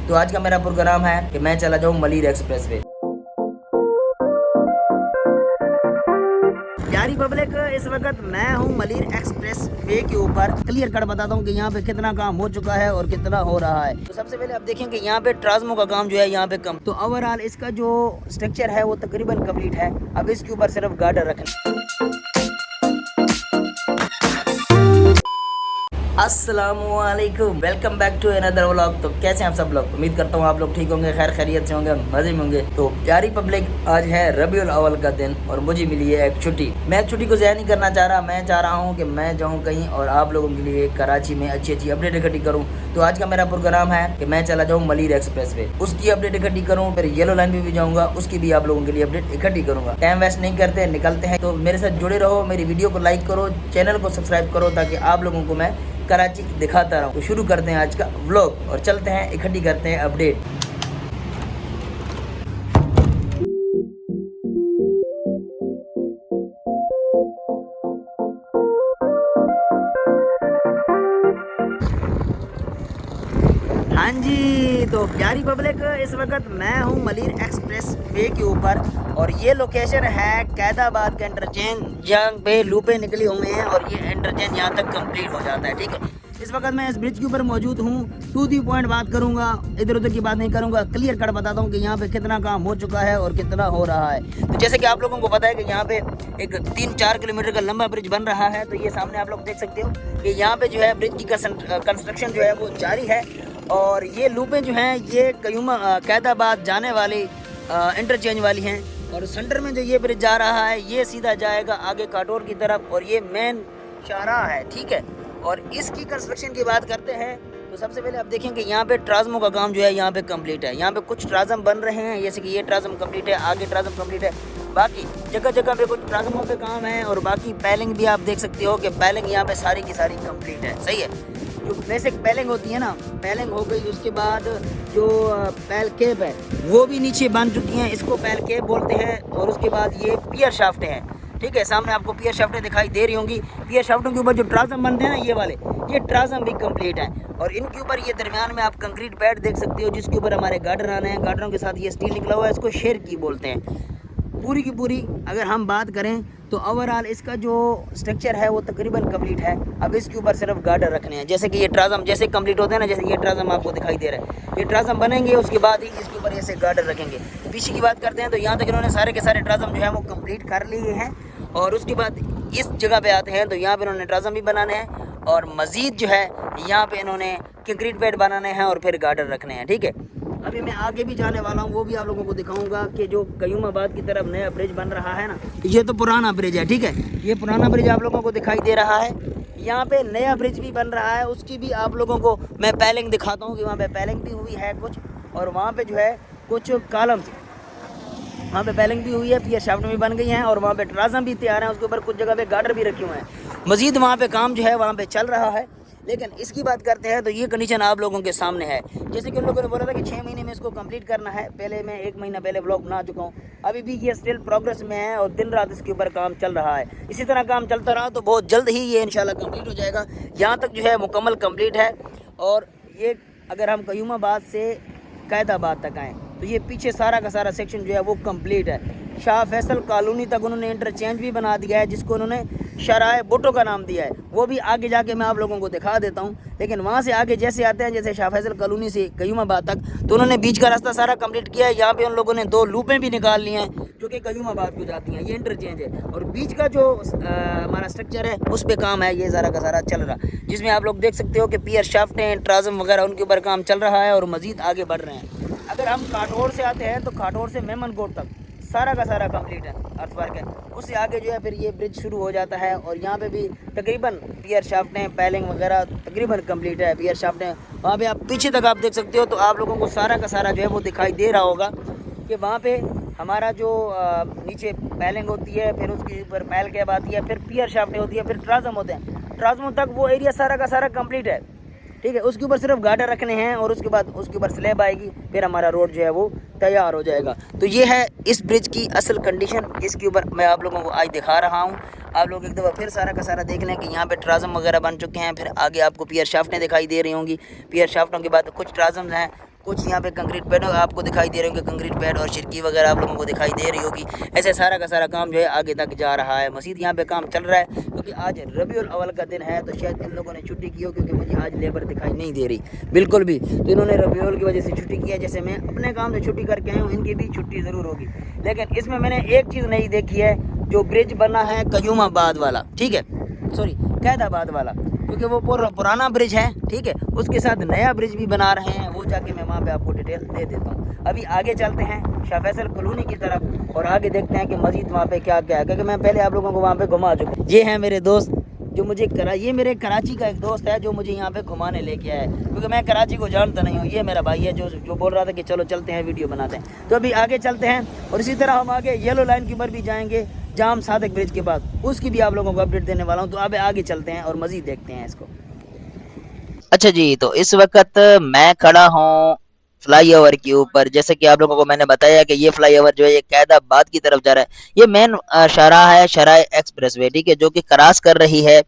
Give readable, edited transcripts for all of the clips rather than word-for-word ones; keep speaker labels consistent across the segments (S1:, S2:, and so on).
S1: तो आज का मेरा प्रोग्राम है कि मैं चला जाऊँ मलिर एक्सप्रेस वे। प्यारी पब्लिक, इस वक्त मैं हूँ मलिर एक्सप्रेस वे के ऊपर। क्लियर कट बताता हूँ कि यहाँ पे कितना काम हो चुका है और कितना हो रहा है। तो सबसे पहले आप देखें कि यहाँ पे ट्रांसमो का काम जो है यहाँ पे कम, तो ओवरऑल इसका जो स्ट्रक्चर है वो तकरीबन कंप्लीट है। अब इसके ऊपर सिर्फ गार्डर रखना। अस्सलामुअलैकुम, welcome back to another vlog. तो कैसे हैं आप सब लोग? उम्मीद करता हूँ आप लोग ठीक होंगे, खैर खैरियत से होंगे, मजे में होंगे। तो प्यारी पब्लिक, आज है रबीउल अव्वल का दिन और मुझे मिली है एक छुट्टी। मैं छुट्टी को ज़ाया नहीं करना चाह रहा। मैं चाह रहा हूँ कि मैं जाऊँ कहीं और आप लोगों के लिए कराची में अच्छी अच्छी अपडेट इकट्ठी करूँ। तो आज का मेरा प्रोग्राम है कि मैं चला जाऊँ मलिर एक्सप्रेस वे, उसकी अपडेट इकट्ठी करूँ। फिर येलो लाइन पे भी जाऊँगा, उसकी भी आप लोगों के लिए अपडेट इकट्ठी करूँगा। टाइम वेस्ट नहीं करते, निकलते हैं। तो मेरे साथ जुड़े रहो, मेरी वीडियो को लाइक करो, चैनल को सब्सक्राइब करो, ताकि आप लोगों को मैं कराची दिखाता रहूं। तो शुरू करते हैं आज का व्लॉग और चलते हैं, इकट्ठी करते हैं अपडेट। हाँ जी, तो प्यारी पब्लिक, इस वक्त मैं हूँ मलिर एक्सप्रेस वे के ऊपर और ये लोकेशन है कैदाबाद का इंटरचेंज, जहाँ पे लूपें निकली हुई हैं और ये इंटरचेंज यहाँ तक कंप्लीट हो जाता है। ठीक है, इस वक्त मैं इस ब्रिज के ऊपर मौजूद हूँ। टू दी पॉइंट बात करूँगा, इधर उधर की बात नहीं करूँगा। क्लियर कट बताता हूँ कि यहाँ पे कितना काम हो चुका है और कितना हो रहा है। तो जैसे कि आप लोगों को पता है कि यहाँ पे एक 3-4 किलोमीटर का लंबा ब्रिज बन रहा है। तो ये सामने आप लोग देख सकते हो कि यहाँ पे जो है ब्रिज की कंस्ट्रक्शन जो है वो जारी है। और ये लूपें जो हैं ये कयूमा कैदाबाद जाने वाली इंटरचेंज वाली हैं। और सेंटर में जो ये ब्रिज जा रहा है ये सीधा जाएगा आगे काटोर की तरफ और ये मेन शाहराह है। ठीक है, और इसकी कंस्ट्रक्शन की बात करते हैं तो सबसे पहले आप देखें कि यहाँ पे ट्रांसमो का काम जो है यहाँ पे कंप्लीट है। यहाँ पे कुछ ट्रांसम बन रहे हैं, जैसे कि ये ट्रांसम कंप्लीट है, आगे ट्रांसम कंप्लीट है। बाकी जगह जगह पे कुछ ट्रांसमों पे काम है और बाकी पैलिंग भी आप देख सकते हो कि पैलिंग यहाँ पे सारी की सारी कंप्लीट है। सही है, जो बेसिक पैलिंग होती है ना, पैलिंग हो गई। उसके बाद जो पैल केप है वो भी नीचे बन चुकी हैं, इसको पैल केप बोलते हैं। और उसके बाद ये पियर शाफ्टें हैं। ठीक है, सामने आपको पियर शाफ्टें दिखाई दे रही होंगी। पियर शाफ्टों के ऊपर जो ट्रांसम बनते हैं ना ये वाले, ये ट्रांसम भी कंप्लीट हैं। और इनके ऊपर ये दरमियान में आप कंक्रीट पैड देख सकते हो, जिसके ऊपर हमारे गार्डर आने हैं। गार्डरों के साथ ये स्टील निकला हुआ है, इसको शेर की बोलते हैं। पूरी की पूरी अगर हम बात करें तो ओवरऑल इसका जो स्ट्रक्चर है वो तकरीबन कंप्लीट है। अब इसके ऊपर सिर्फ गार्डर रखने हैं, जैसे कि ये ट्रांसम जैसे कंप्लीट होते हैं ना, जैसे ये ट्रांसम आपको दिखाई दे रहा है, ये ट्रांसम बनेंगे उसके बाद ही इसके ऊपर ऐसे गार्डर रखेंगे। पीछे की बात करते हैं तो यहाँ तक इन्होंने सारे के सारे ट्रांसम जो है वो कंप्लीट कर लिए हैं। और उसके बाद इस जगह पे आते हैं तो यहाँ पे इन्होंने ट्रांसम भी बनाने हैं और मज़ीद जो है यहाँ पे इन्होंने कंक्रीट पैड बनाने हैं और फिर गार्डर रखने हैं। ठीक है, अभी मैं आगे भी जाने वाला हूँ, वो भी आप लोगों को दिखाऊंगा कि जो कयूमाबाद की तरफ नया ब्रिज बन रहा है ना, ये तो पुराना ब्रिज है। ठीक है, ये पुराना ब्रिज आप लोगों को दिखाई दे रहा है। यहाँ पे नया ब्रिज भी बन रहा है, उसकी भी आप लोगों को मैं पैलिंग दिखाता हूँ कि वहाँ पे पैलिंग भी हुई है कुछ। और वहाँ पे जो है कुछ कॉलम्स, वहाँ पे पैलिंग भी हुई है, पियर शाफ्ट भी बन गई हैं और वहाँ पे ट्रांसम भी तैयार हैं। उसके ऊपर कुछ जगह पे गार्डर भी रखे हुए हैं। मज़ीद वहाँ पे काम जो है वहाँ पे चल रहा है। लेकिन इसकी बात करते हैं तो ये कंडीशन आप लोगों के सामने है। जैसे कि उन लोगों ने बोला था कि 6 महीने में इसको कंप्लीट करना है। पहले मैं 1 महीना पहले व्लॉग बना चुका हूँ, अभी भी ये स्टिल प्रोग्रेस में है और दिन रात इसके ऊपर काम चल रहा है। इसी तरह काम चलता रहा तो बहुत जल्द ही ये इंशाल्लाह कंप्लीट हो जाएगा। यहाँ तक जो है मुकम्मल कंप्लीट है। और ये अगर हम कयूमाबाद से कैदाबाद तक आएँ तो ये पीछे सारा का सारा सेक्शन जो है वो कंप्लीट है। शाह फैसल कॉलोनी तक उन्होंने इंटरचेंज भी बना दिया है, जिसको उन्होंने शराय भुट्टो का नाम दिया है। वो भी आगे जाके मैं आप लोगों को दिखा देता हूँ। लेकिन वहाँ से आगे जैसे आते हैं, जैसे शाह फैसल कॉलोनी से कयूमाबाद तक, तो उन्होंने बीच का रास्ता सारा कंप्लीट किया है। यहाँ पे उन लोगों ने 2 लूपें भी निकाल ली हैं जो कि कयूमाबाद को जाती हैं। ये इंटरचेंज है और बीच का जो हमारा स्ट्रक्चर है उस पर काम है, ये सारा का सारा चल रहा, जिसमें आप लोग देख सकते हो कि पियर शाफ्टें, ट्रांसम वगैरह उनके ऊपर काम चल रहा है और मज़ीद आगे बढ़ रहे हैं। अगर हम काटोर से आते हैं तो काटोर से मेमनकोट तक सारा का सारा कंप्लीट है, अर्थवर्क है। उससे आगे जो है फिर ये ब्रिज शुरू हो जाता है और यहाँ पे भी तकरीबन पियर शाफ्टें, पैलिंग वगैरह तकरीबन कंप्लीट है। पियर शाफ्टें वहाँ पे आप पीछे तक आप देख सकते हो, तो आप लोगों को सारा का सारा जो है वो दिखाई दे रहा होगा कि वहाँ पे हमारा जो नीचे पैलिंग होती है, फिर उसके ऊपर पैल कैब आती है, फिर पियर शाफ्टें होती है, फिर ट्रांसम होते हैं। ट्रांसमों तक वो एरिया सारा का सारा कंप्लीट है। ठीक है, उसके ऊपर सिर्फ गार्डर रखने हैं और उसके बाद उसके ऊपर स्लैब आएगी, फिर हमारा रोड जो है वो तैयार हो जाएगा। तो ये है इस ब्रिज की असल कंडीशन, इसके ऊपर मैं आप लोगों को आज दिखा रहा हूँ। आप लोग एक दफ़ा फिर सारा का सारा देख लें कि यहाँ पे ट्रांसम वगैरह बन चुके हैं। फिर आगे आपको पियर शाफ्टें दिखाई दे रही होंगी। पियर शाफ्टों के बाद कुछ ट्रांसम्स हैं कुछ यहाँ पे कंक्रीट पैड आपको दिखाई दे रहे होंगे, कंक्रीट पैड और शिरकी वगैरह आप लोगों को दिखाई दे रही होगी। ऐसे सारा का सारा काम जो है आगे तक जा रहा है। मज़ीद यहाँ पे काम चल रहा है क्योंकि आज रबीउल अव्वल का दिन है, तो शायद इन लोगों ने छुट्टी की हो, क्योंकि मुझे आज लेबर दिखाई नहीं दे रही बिल्कुल भी। तो इन्होंने रबीउल की वजह से छुट्टी की है। जैसे मैं अपने काम से छुट्टी करके आया हूँ, इनकी भी छुट्टी ज़रूर होगी। लेकिन इसमें मैंने एक चीज़ नहीं देखी है, जो ब्रिज बना है कयूमाबाद वाला, ठीक है, सॉरी कैदाबाद वाला, क्योंकि वो पुराना ब्रिज है, ठीक है। उसके साथ नया ब्रिज भी बना रहे हैं, वो जाके मैं वहाँ पे आपको डिटेल दे देता हूँ। अभी आगे चलते हैं शाह फैसल कॉलोनी की तरफ और आगे देखते हैं कि मज़ीद वहाँ पे क्या क्या है, क्योंकि मैं पहले आप लोगों को वहाँ पे घुमा चुका हूँ। ये है मेरे दोस्त जो मुझे ये मेरे कराची का एक दोस्त है जो मुझे यहाँ पे घुमाने लेके आया है, क्योंकि मैं कराची को जानता नहीं हूँ। ये मेरा भाई है जो बोल रहा था कि चलो चलते हैं वीडियो बनाते हैं। तो अभी आगे चलते हैं और इसी तरह हम आगे येलो लाइन के ऊपर भी जाएंगे, जाम सादिक ब्रिज के पास, उसकी भी आप लोगों को अपडेट देने वाला हूँ। तो अब आगे चलते हैं और मज़ीद देखते हैं इसको।
S2: अच्छा जी, तो इस वक्त मैं खड़ा हूँ फ्लाईओवर के ऊपर। जैसे कि आप लोगों को मैंने बताया कि ये फ्लाईओवर जो है ये कैदाबाद की तरफ जा रहा है। ये मेन शाहराह है, शाहराह एक्सप्रेसवे, ठीक है, जो कि क्रॉस कर रही है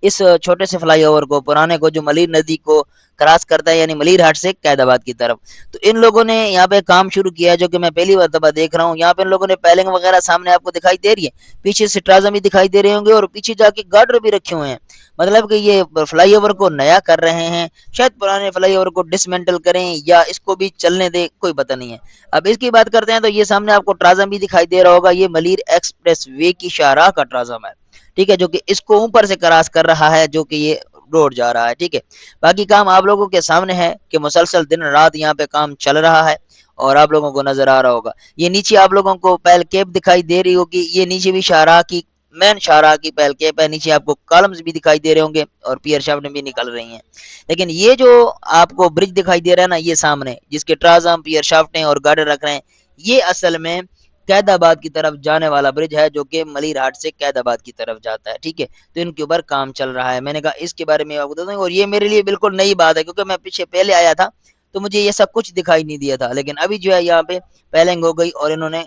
S2: इस छोटे से फ्लाईओवर को, पुराने को, जो मलीर नदी को क्रॉस करता है, यानी मलीर हाट से कैदाबाद की तरफ। तो इन लोगों ने यहाँ पे काम शुरू किया है, जो कि मैं पहली बार देख रहा हूँ। यहाँ पे इन लोगों ने पैलिंग वगैरह सामने आपको दिखाई दे रही है, पीछे से ट्राजम भी दिखाई दे रहे होंगे और पीछे जाके गार्डर भी रखे हुए हैं। मतलब कि ये फ्लाईओवर को नया कर रहे हैं, शायद पुराने फ्लाईओवर को डिसमेंटल करें या इसको भी चलने दे, कोई पता नहीं है। अब इसकी बात करते हैं तो ये सामने आपको ट्राजम भी दिखाई दे रहा होगा, ये मलीर एक्सप्रेस वे की शाहराह का ट्राजम है, ठीक है, जो कि इसको ऊपर से क्रॉस कर रहा है, जो कि ये रोड जा रहा है, ठीक है। बाकी काम आप लोगों के सामने है कि मुसलसल दिन रात यहाँ पे काम चल रहा है और आप लोगों को नजर आ रहा होगा। ये नीचे आप लोगों को पहल केप दिखाई दे रही होगी, ये नीचे भी शाहराह की, मेन शाहराह की पहल केप है। नीचे आपको कॉलम्स भी दिखाई दे रहे होंगे और पियर शाफ्ट भी निकल रही हैं। लेकिन ये जो आपको ब्रिज दिखाई दे रहा है ना, ये सामने जिसके ट्राजम, पियर शाफ्टें और गार्डर रख रहे हैं, ये असल में कैदाबाद की तरफ जाने वाला ब्रिज है, जो कि मलीर हाट से कैदाबाद की तरफ जाता है, ठीक है। तो इनके ऊपर काम चल रहा है। मैंने कहा इसके बारे में आपको बता दूं, और ये मेरे लिए बिल्कुल नई बात है, क्योंकि मैं पीछे पहले आया था तो मुझे ये सब कुछ दिखाई नहीं दिया था। लेकिन अभी जो है यहाँ पे पैलिंग हो गई और इन्होंने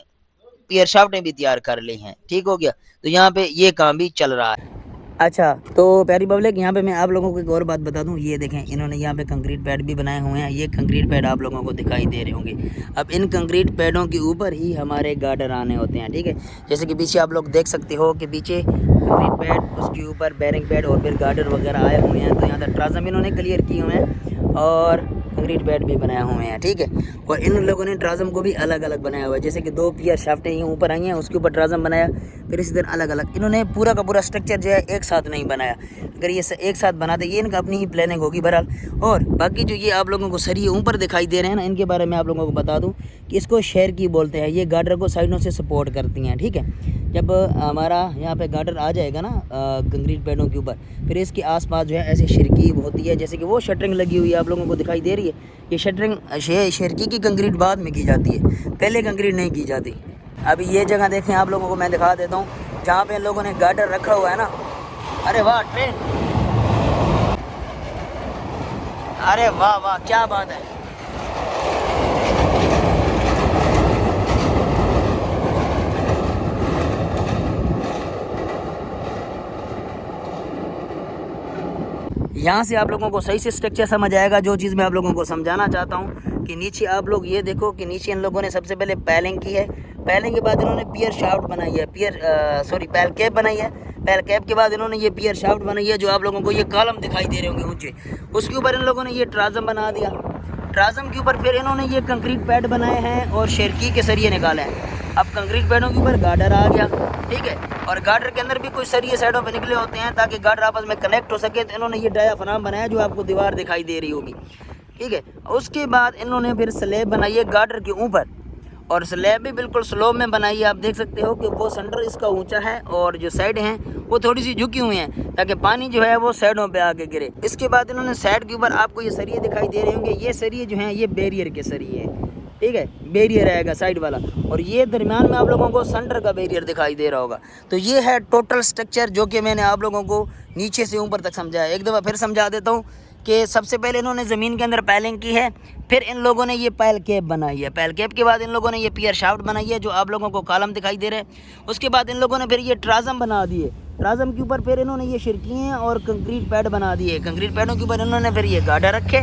S2: पियर शाफ्टें भी तैयार कर ली हैं, ठीक हो गया। तो यहाँ पे ये काम भी चल रहा है।
S1: अच्छा, तो प्यारी पब्लिक, यहाँ पे मैं आप लोगों को एक और बात बता दूँ। ये देखें, इन्होंने यहाँ पे कंक्रीट पैड भी बनाए हुए हैं। ये कंक्रीट पैड आप लोगों को दिखाई दे रहे होंगे। अब इन कंक्रीट पैडों के ऊपर ही हमारे गार्डर आने होते हैं, ठीक है। जैसे कि पीछे आप लोग देख सकते हो कि पीछे कंक्रीट पैड, उसके ऊपर बैरिंग पैड और फिर गार्डर वगैरह आए हुए हैं। तो यहाँ तक ट्राजम इन्होंने क्लियर किए हुए हैं और कंक्रीट पैड भी बनाए हुए हैं, ठीक है। और इन लोगों ने ट्राजम को भी अलग अलग बनाया हुआ है। जैसे कि 2 पियर शाफ्टें यहाँ ऊपर आई हैं, उसके ऊपर ट्राजम बनाया, फिर इसी तरह अलग अलग इन्होंने पूरा का पूरा स्ट्रक्चर जो है एक साथ नहीं बनाया। अगर ये एक साथ बनाते, ये इनका अपनी ही प्लानिंग होगी बहरहाल। और बाकी जो ये आप लोगों को सरिये ऊपर दिखाई दे रहे हैं ना, इनके बारे में आप लोगों को बता दूं कि इसको शेयर की बोलते हैं। ये गार्डर को साइडों से सपोर्ट करती हैं, ठीक है। जब हमारा यहाँ पे गार्डर आ जाएगा ना कंक्रीट पैडों के ऊपर, फिर इसके आसपास जो है ऐसे शिरकी होती है। जैसे कि वो शटरिंग लगी हुई है आप लोगों को दिखाई दे रही है। ये शटरिंग शिरकी की कंक्रीट बाद में की जाती है, पहले कंक्रीट नहीं की जाती। अभी ये जगह देखें, आप लोगों को मैं दिखा देता हूँ जहाँ पे इन लोगों ने गार्डर रखा हुआ है ना। अरे वाह ट्रेन, अरे वाह वाह, क्या बात है। यहाँ से आप लोगों को सही से स्ट्रक्चर समझ आएगा। जो चीज़ मैं आप लोगों को समझाना चाहता हूँ कि नीचे आप लोग ये देखो कि नीचे इन लोगों ने सबसे पहले पैलिंग की है। पैलिंग के बाद इन्होंने पियर शाफ्ट बनाई है, पैल कैप बनाई है। पैल कैप के बाद इन्होंने ये पियर शाफ्ट बनाई है, जो आप लोगों को ये कॉलम दिखाई दे रहे होंगे ऊंचे। उसके ऊपर इन लोगों ने ये ट्राजम बना दिया। ट्राजम के ऊपर फिर इन्होंने ये कंक्रीट पैड बनाए हैं और शेरकी के सरिये निकाले हैं। अब कंक्रीट पैडों के ऊपर गार्डर आ गया, ठीक है। और गार्डर के अंदर भी कुछ सरिये साइडों पे निकले होते हैं ताकि गार्डर आपस में कनेक्ट हो सके। तो इन्होंने ये डायाफ्राम बनाया जो आपको दीवार दिखाई दे रही होगी, ठीक है। उसके बाद इन्होंने फिर स्लैब बनाई है गार्डर के ऊपर, और स्लैब भी बिल्कुल स्लोप में बनाई है। आप देख सकते हो कि वो सेंटर इसका ऊंचा है और जो साइड हैं वो थोड़ी सी झुकी हुई हैं ताकि पानी जो है वो साइडों पे आके गिरे। इसके बाद इन्होंने साइड के ऊपर आपको ये सरिये दिखाई दे रहे होंगे। ये सरिये जो हैं ये बैरियर के सरिये हैं, ठीक है। बैरियर आएगा साइड वाला, और ये दरमियान में आप लोगों को सेंटर का बैरियर दिखाई दे रहा होगा। तो ये है टोटल स्ट्रक्चर जो कि मैंने आप लोगों को नीचे से ऊपर तक समझाया। एक दफ़ा फिर समझा देता हूँ कि सबसे पहले इन्होंने ज़मीन के अंदर पैलिंग की है, फिर इन लोगों ने ये पैल कैप बनाई है। पैल कैप के बाद इन लोगों ने ये पियर शाफ्ट बनाई है जो आप लोगों को कॉलम दिखाई दे रहे हैं। उसके बाद इन लोगों ने फिर ये ट्राजम बना दिए। ट्राजम के ऊपर फिर इन्होंने ये शिरकियाँ और कंक्रीट पैड बना दिए। कंक्रीट पैडों के ऊपर इन्होंने फिर ये गार्डर रखे।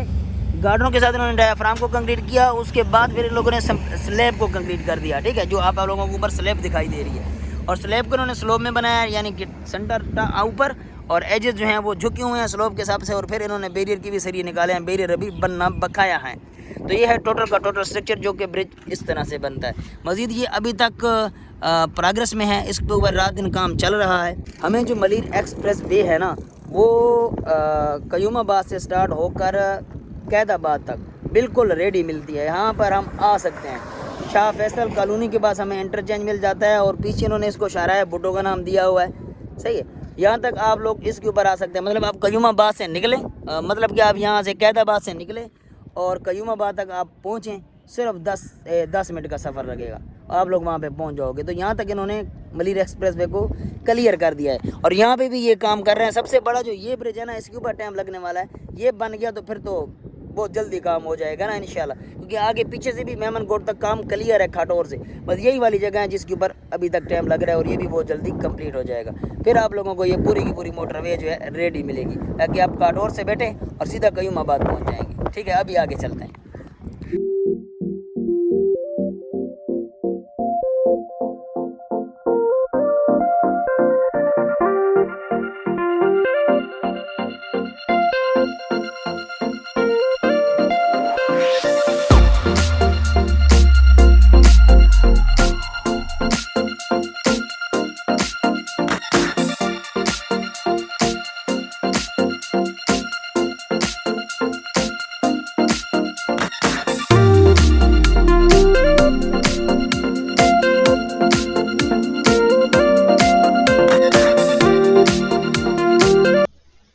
S1: गार्डरों के साथ इन्होंने डायाफ्राम को कंक्रीट किया, उसके बाद फिर इन लोगों ने स्लैब को कंक्रीट कर दिया, ठीक है, जो आप लोगों को ऊपर स्लैब दिखाई दे रही है। और स्लैब को इन्होंने स्लोप में बनाया, यानी कि सेंटर ऊपर और एजेस जो हैं वो झुके हुए हैं स्लोप के हिसाब से। और फिर इन्होंने बैरियर की भी सरिये निकाले हैं, बैरियर अभी बनना बकाया है। तो ये है टोटल का टोटल स्ट्रक्चर जो कि ब्रिज इस तरह से बनता है। मज़ीद ये अभी तक प्रोग्रेस में है, इसके ऊपर रात दिन काम चल रहा है। हमें जो मलिर एक्सप्रेस वे है ना, वो कयूमाबाद से स्टार्ट होकर कैदाबाद तक बिल्कुल रेडी मिलती है। यहाँ पर हम आ सकते हैं। शाह फैसल कॉलोनी के पास हमें इंटरचेंज मिल जाता है और पीछे इन्होंने इसको शाहराह भुट्टो का नाम दिया हुआ है, सही है। यहाँ तक आप लोग इसके ऊपर आ सकते हैं। मतलब आप कयूमाबाद से निकलें, मतलब कि आप यहाँ से कैदाबाद से निकलें और कयूमाबाद तक आप पहुँचें, सिर्फ 10 मिनट का सफ़र लगेगा, आप लोग वहाँ पे पहुँच जाओगे। तो यहाँ तक इन्होंने मलिर एक्सप्रेस वे को क्लियर कर दिया है और यहाँ पे भी ये काम कर रहे हैं। सबसे बड़ा जो ये ब्रिज है ना, इसके ऊपर टाइम लगने वाला है। ये बन गया तो फिर तो बहुत जल्दी काम हो जाएगा ना इंशाल्लाह, क्योंकि आगे पीछे से भी मेमनकोट तक काम क्लियर है खाटौर से। बस यही वाली जगह है जिसके ऊपर अभी तक टाइम लग रहा है और ये भी बहुत जल्दी कंप्लीट हो जाएगा। फिर आप लोगों को ये पूरी की पूरी मोटरवे जो है रेडी मिलेगी, ताकि आप खाटौर से बैठें और सीधा कयूमाबाद पहुँच जाएंगे। ठीक है, अभी आगे चलते हैं।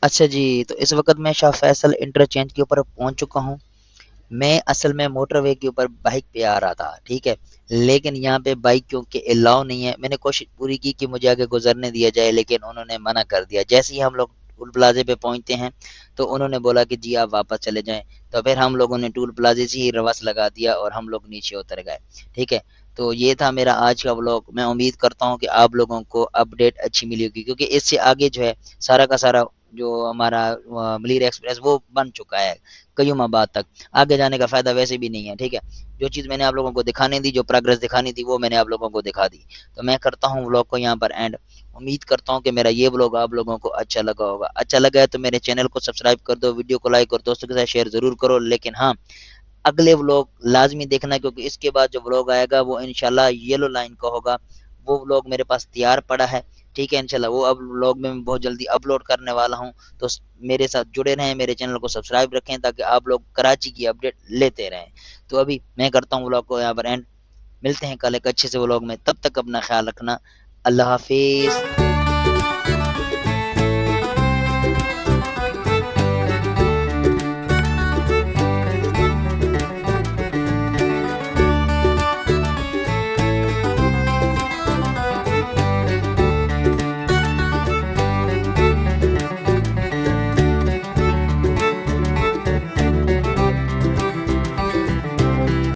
S2: अच्छा जी, तो इस वक़्त मैं शाह फैसल इंटरचेंज के ऊपर पहुँच चुका हूँ। मैं असल में मोटरवे के ऊपर बाइक पे आ रहा था, ठीक है, लेकिन यहाँ पे बाइक क्योंकि अलाउ नहीं है, मैंने कोशिश पूरी की कि मुझे आगे गुजरने दिया जाए, लेकिन उन्होंने मना कर दिया। जैसे ही हम लोग टोल प्लाजे पे पहुँचते हैं तो उन्होंने बोला कि जी आप वापस चले जाएं। तो फिर हम लोगों ने टोल प्लाजे से ही रिवर्स लगा दिया और हम लोग नीचे उतर गए, ठीक है। तो ये था मेरा आज का व्लॉग। मैं उम्मीद करता हूँ कि आप लोगों को अपडेट अच्छी मिली होगी, क्योंकि इससे आगे जो है सारा का सारा जो हमारा मलीर एक्सप्रेस वो बन चुका है कयूमाबाद तक। आगे जाने का फ़ायदा वैसे भी नहीं है, ठीक है। जो चीज़ मैंने आप लोगों को दिखाने दी, जो प्रोग्रेस दिखानी थी, वो मैंने आप लोगों को दिखा दी। तो मैं करता हूँ व्लॉग को यहाँ पर एंड। उम्मीद करता हूँ कि मेरा ये व्लॉग आप लोगों को अच्छा लगा होगा। अच्छा लगा है तो मेरे चैनल को सब्सक्राइब कर दो, वीडियो को लाइक और दोस्तों के साथ शेयर ज़रूर करो। लेकिन हाँ, अगले व्लॉग लाजमी देखना, क्योंकि इसके बाद जो व्लॉग आएगा वो इंशाल्लाह येलो लाइन का होगा। वो व्लॉग मेरे पास तैयार पड़ा है, ठीक है। इंशाल्लाह वो अब व्लॉग में मैं बहुत जल्दी अपलोड करने वाला हूँ। तो मेरे साथ जुड़े रहें, मेरे चैनल को सब्सक्राइब रखें, ताकि आप लोग कराची की अपडेट लेते रहें। तो अभी मैं करता हूँ व्लॉग को यहाँ पर एंड। मिलते हैं कल एक अच्छे से व्लॉग में, तब तक अपना ख्याल रखना। अल्लाह हाफिज़।